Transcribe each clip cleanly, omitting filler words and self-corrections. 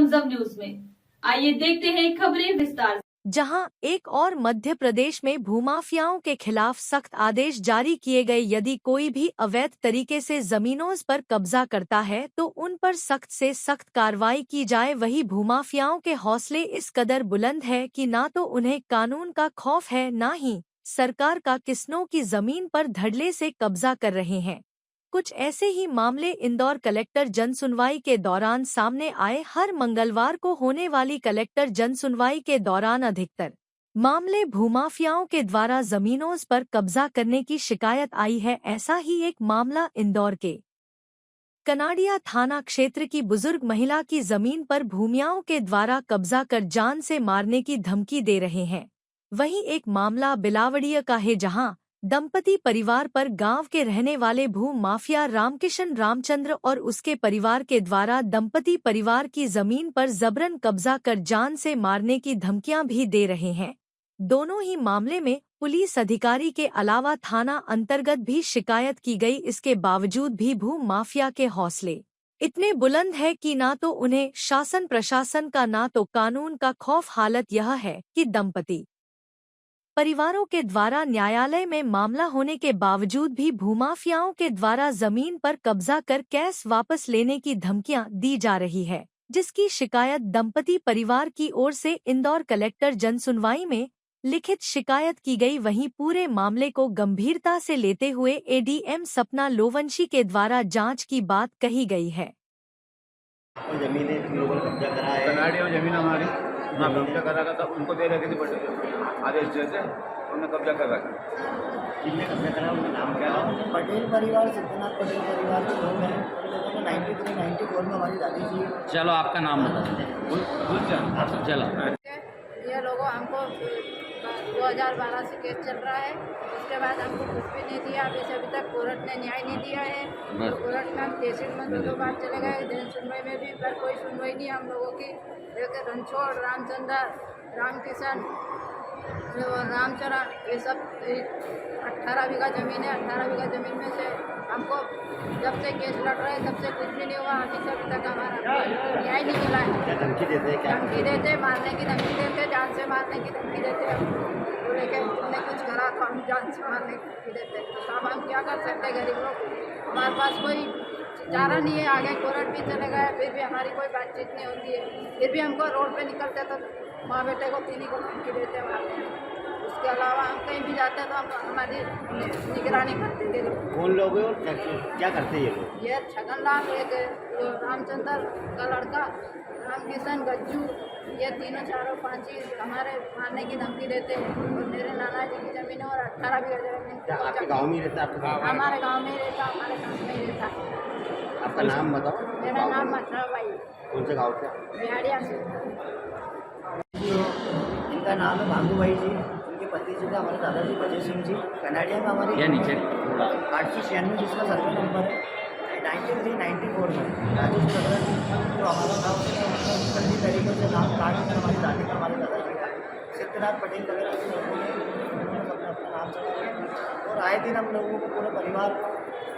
जमजम news में। आइए देखते हैं खबरें विस्तार से। जहां एक और मध्य प्रदेश में भूमाफियाओं के खिलाफ सख्त आदेश जारी किए गए। यदि कोई भी अवैध तरीके से जमीनों पर कब्जा करता है तो उन पर सख्त से सख्त कार्रवाई की जाए। वही भूमाफियाओं के हौसले इस कदर बुलंद है कि ना तो उन्हें कानून का खौफ है, ना ही सरकार का किसनों की जमीन पर धड़ल्ले से कब्जा कर रहे हैं। कुछ ऐसे ही मामले इंदौर कलेक्टर जनसुनवाई के दौरान सामने आए। हर मंगलवार को होने वाली कलेक्टर जनसुनवाई के दौरान अधिकतर मामले भूमाफियाओं के द्वारा जमीनों पर कब्जा करने की शिकायत आई है। ऐसा ही एक मामला इंदौर के कनाडिया थाना क्षेत्र की बुजुर्ग महिला की जमीन पर भूमियाओं के द्वारा कब्जा कर जान से मारने की धमकी दे रहे हैं। वहीं एक मामला बिलावड़िया का है, जहां दंपति परिवार पर गांव के रहने वाले भू माफिया रामकिशन रामचंद्र और उसके परिवार के द्वारा दंपति परिवार की जमीन पर जबरन कब्जा कर जान से मारने की धमकियां भी दे रहे हैं। दोनों ही मामले में पुलिस अधिकारी के अलावा थाना अंतर्गत भी शिकायत की गई। इसके बावजूद भी भू माफिया के हौसले इतने बुलंद है कि ना तो उन्हें शासन प्रशासन का ना तो कानून का खौफ। हालत यह है कि दंपति परिवारों के द्वारा न्यायालय में मामला होने के बावजूद भी भूमाफियाओं के द्वारा जमीन पर कब्जा कर कैश वापस लेने की धमकियां दी जा रही है, जिसकी शिकायत दंपति परिवार की ओर से इंदौर कलेक्टर जनसुनवाई में लिखित शिकायत की गई। वहीं पूरे मामले को गंभीरता से लेते हुए एडीएम सपना लोवंशी के द्वारा जांच की बात कही गई है। जमीनें लोगों ने कब्जा करा है, कनाडी और जमीन हमारी ना कब्जा करा था, उनको दे रखे थे आदेश जैसे उन्होंने कब्जा कर रखा। जिनने कब्जा करा उनका नाम क्या है? पटेल परिवार, सिद्धनाथ पटेल परिवार के लोग हैं। उन लोगों को 93-94 में हमारी दादी जी। चलो आपका नाम बताओ। चलो ये लोगों हमको 2012 से केस चल रहा है, उसके बाद हमको कुछ भी नहीं दिया। अभी तक कोर्ट ने न्याय नहीं दिया है। कोर्ट में हम तहसील में 2 बार चले गए, जन सुनवाई में भी, पर कोई सुनवाई नहीं हम लोगों की। एक रणछोड़, रामचंद्र, रामकिशन और रामचरण, ये सब 18 बीघा ज़मीन है। 18 बीघा ज़मीन में से हमको जब से केस लड़ रहे तब से कुछ भी नहीं हुआ। अभी तक हमारा न्याय नहीं मिला है। क्या धमकी देते हैं? क्या धमकी देते, मारने की धमकी देते, जान से मारने की धमकी देते। बोले कि तुमने कुछ करा तो हम जान से मारने की धमकी देते। तो अब हम क्या कर सकते हैं? गरीब लोग, हमारे पास कोई चारा नहीं है। आगे कोर्ट भी चले गए, फिर भी हमारी कोई बातचीत नहीं होती है। फिर भी हमको रोड पे निकलते तो माँ बेटे को तीनों को धमकी देते हैं। उसके अलावा हम कहीं भी जाते हैं तो हम हमारी निगरानी करते हैं। कौन लोग हैं और क्या करते हैं ये लोग? ये छगनलाल, एक रामचंद्र का लड़का, रामकिशन, गज्जू, ये तीनों चारों 5 ही हमारे मारने की धमकी देते हैं। और मेरे नाना जी की ज़मीन है और 18 बीघा ज़मीन। क्या आपके गाँव में ही रहता है? हमारे गाँव में ही रहता, हमारे गाँव में ही रहता। आपका नाम बताओ। मेरा नाम मछरा भाई, कौन से गाँव से? बिहाड़िया से। इनका नाम है भांगू भाई जी। उनके पति जी का हमारे दादाजी अजय सिंह जी। कनाडिया में हमारी या नीचे 896 जिसका सर्वे नंबर है। 93-94 में राजेश चंद्र जी जो हमारा नाम गंदी तरीके से नाम काट कर हमारी दादी का, हमारे दादाजी का, सिद्धनाथ पटेल वगैरह के लोगों ने अपना नाम चला। और आए दिन हम लोगों को पूरे परिवार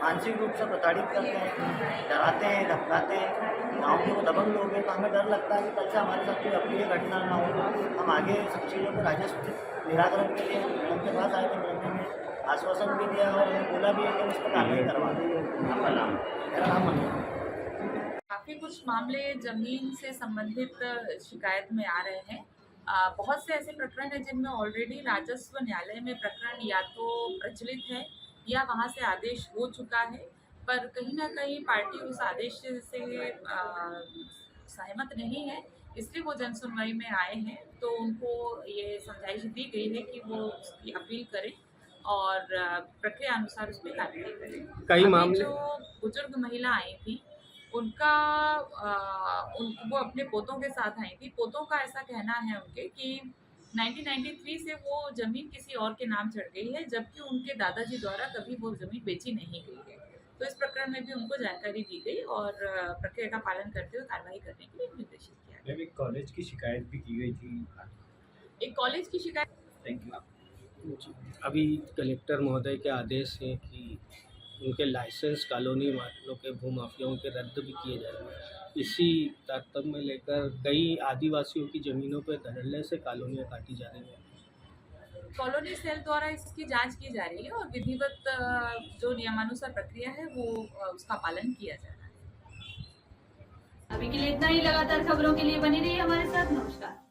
मानसिक रूप से प्रताड़ित करते हैं, डराते हैं, धमकाते हैं। गाँव के वो दबंग लोग हैं, तो हमें डर लगता है कि कल से हमारे साथ कोई अप्रिय घटना ना हो। हम आगे सब चीज़ों को राजस्व निराकरण के लिए मैडम के पास आए थे। मैडम ने आश्वासन भी दिया और हमें बोला भी है कि उस पर कार्रवाई करवा देंगे। आपका नाम? मेरा नाम मनोज। काफ़ी कुछ मामले जमीन से संबंधित शिकायत में आ रहे हैं। बहुत से ऐसे प्रकरण हैं जिनमें ऑलरेडी राजस्व न्यायालय में प्रकरण या तो प्रचलित है या वहाँ से आदेश हो चुका है, पर कहीं ना कहीं पार्टी उस आदेश से सहमत नहीं है, इसलिए वो जनसुनवाई में आए हैं। तो उनको ये समझाइश दी गई है कि वो उसकी अपील करें और प्रक्रिया अनुसार उस पर कार्रवाई करें। कई मामले जो बुजुर्ग महिला आई थी उनका वो अपने पोतों के साथ आई थी। पोतों का ऐसा कहना है उनके कि 1993 से वो ज़मीन किसी और के नाम चढ़ गई है, जबकि उनके दादाजी द्वारा कभी वो ज़मीन बेची नहीं गई है। तो इस प्रकरण में भी उनको जानकारी दी गई और प्रक्रिया का पालन करते हुए कार्रवाई करने के लिए निर्देशित किया गया। एक कॉलेज की शिकायत भी की गई थी। एक कॉलेज की शिकायत। Thank you. अभी कलेक्टर महोदय के आदेश है कि उनके लाइसेंस कॉलोनी वालों के भूमाफियाओं के रद्द भी किए जाएंगे। इसी तारतम्य में लेकर कई आदिवासियों की ज़मीनों पर धड़ल्ले से कॉलोनियाँ काटी जा रही हैं। कॉलोनी सेल द्वारा इसकी जांच की जा रही है और विधिवत जो नियमानुसार प्रक्रिया है वो उसका पालन किया जा रहा है। अभी के लिए इतना ही। लगातार खबरों के लिए बनी रहिए हमारे साथ। नमस्कार।